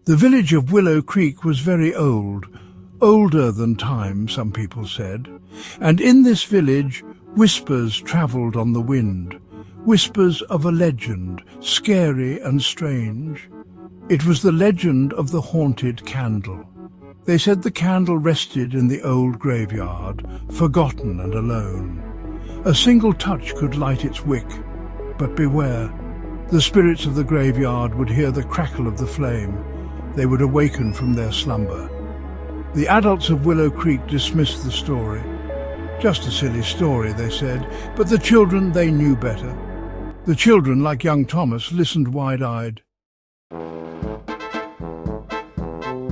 The village of Willow Creek was very old, older than time, some people said, and in this village whispers travelled on the wind, whispers of a legend, scary and strange. It was the legend of the haunted candle. They said the candle rested in the old graveyard, forgotten and alone. A single touch could light its wick, but beware, the spirits of the graveyard would hear the crackle of the flame. They would awaken from their slumber. The adults of Willow Creek dismissed the story. Just a silly story, they said, but the children, they knew better. The children, like young Thomas, listened wide-eyed.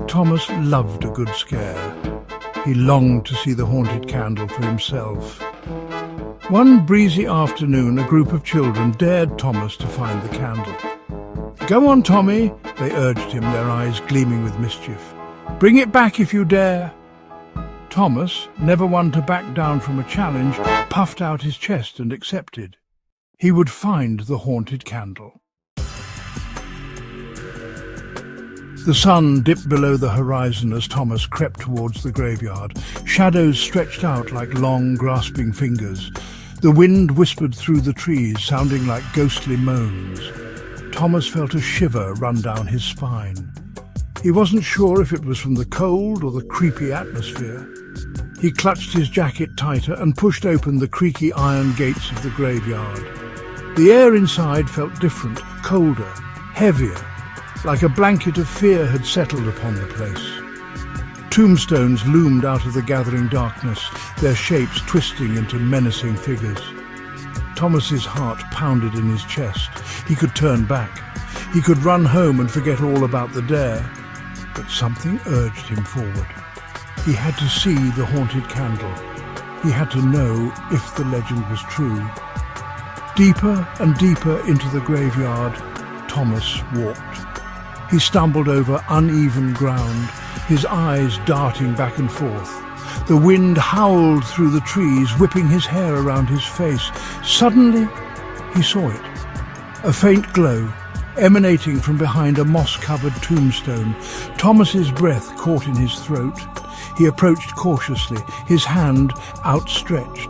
Thomas loved a good scare. He longed to see the haunted candle for himself. One breezy afternoon, a group of children dared Thomas to find the candle. "Go on, Tommy," they urged him, their eyes gleaming with mischief. "Bring it back if you dare." Thomas, never one to back down from a challenge, puffed out his chest and accepted. He would find the haunted candle. The sun dipped below the horizon as Thomas crept towards the graveyard. Shadows stretched out like long, grasping fingers. The wind whispered through the trees, sounding like ghostly moans. Thomas felt a shiver run down his spine. He wasn't sure if it was from the cold or the creepy atmosphere. He clutched his jacket tighter and pushed open the creaky iron gates of the graveyard. The air inside felt different, colder, heavier, like a blanket of fear had settled upon the place. Tombstones loomed out of the gathering darkness, their shapes twisting into menacing figures. Thomas's heart pounded in his chest. He could turn back. He could run home and forget all about the dare. But something urged him forward. He had to see the haunted candle. He had to know if the legend was true. Deeper and deeper into the graveyard, Thomas walked. He stumbled over uneven ground, his eyes darting back and forth. The wind howled through the trees, whipping his hair around his face. Suddenly, he saw it. A faint glow, emanating from behind a moss-covered tombstone. Thomas's breath caught in his throat. He approached cautiously, his hand outstretched.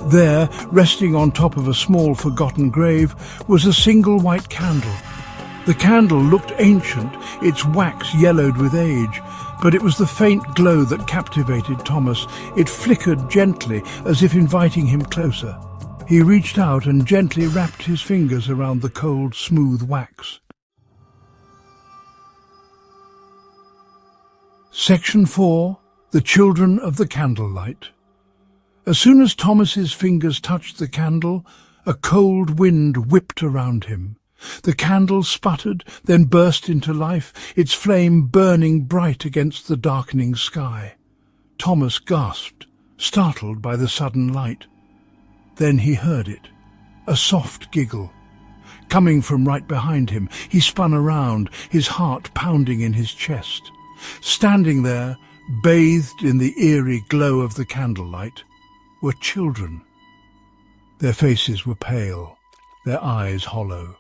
There, resting on top of a small forgotten grave, was a single white candle. The candle looked ancient, its wax yellowed with age, but it was the faint glow that captivated Thomas. It flickered gently, as if inviting him closer. He reached out and gently wrapped his fingers around the cold, smooth wax. Section 4. The Children of the Candlelight. As soon as Thomas's fingers touched the candle, a cold wind whipped around him. The candle sputtered, then burst into life, its flame burning bright against the darkening sky. Thomas gasped, startled by the sudden light. Then he heard it, a soft giggle. Coming from right behind him, he spun around, his heart pounding in his chest. Standing there, bathed in the eerie glow of the candlelight, were children. Their faces were pale, their eyes hollow.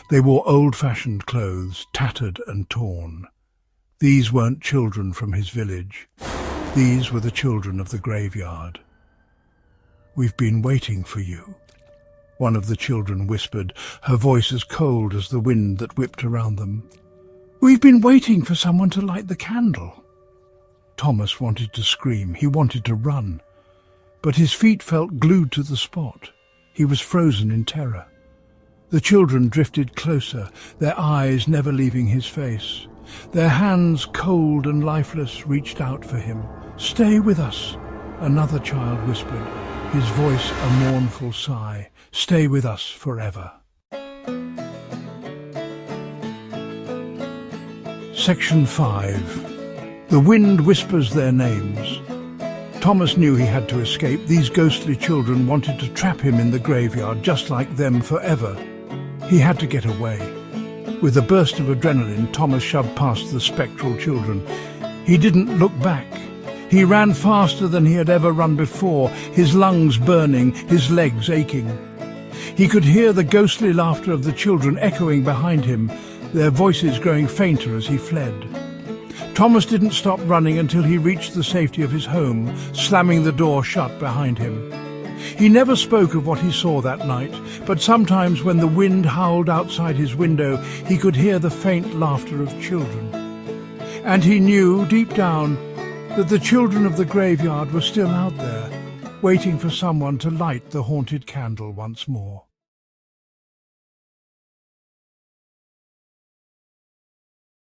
They wore old-fashioned clothes, tattered and torn. These weren't children from his village. These were the children of the graveyard. "We've been waiting for you," one of the children whispered, her voice as cold as the wind that whipped around them. "We've been waiting for someone to light the candle." Thomas wanted to scream, he wanted to run, but his feet felt glued to the spot. He was frozen in terror. The children drifted closer, their eyes never leaving his face. Their hands, cold and lifeless, reached out for him. "Stay with us," another child whispered, his voice a mournful sigh. "Stay with us forever." Section 5. The wind whispers their names. Thomas knew he had to escape. These ghostly children wanted to trap him in the graveyard, just like them, forever. He had to get away. With a burst of adrenaline, Thomas shoved past the spectral children. He didn't look back. He ran faster than he had ever run before, his lungs burning, his legs aching. He could hear the ghostly laughter of the children echoing behind him. their voices growing fainter as he fled. Thomas didn't stop running until he reached the safety of his home, slamming the door shut behind him. He never spoke of what he saw that night, but sometimes when the wind howled outside his window, he could hear the faint laughter of children. And he knew, deep down, that the children of the graveyard were still out there, waiting for someone to light the haunted candle once more.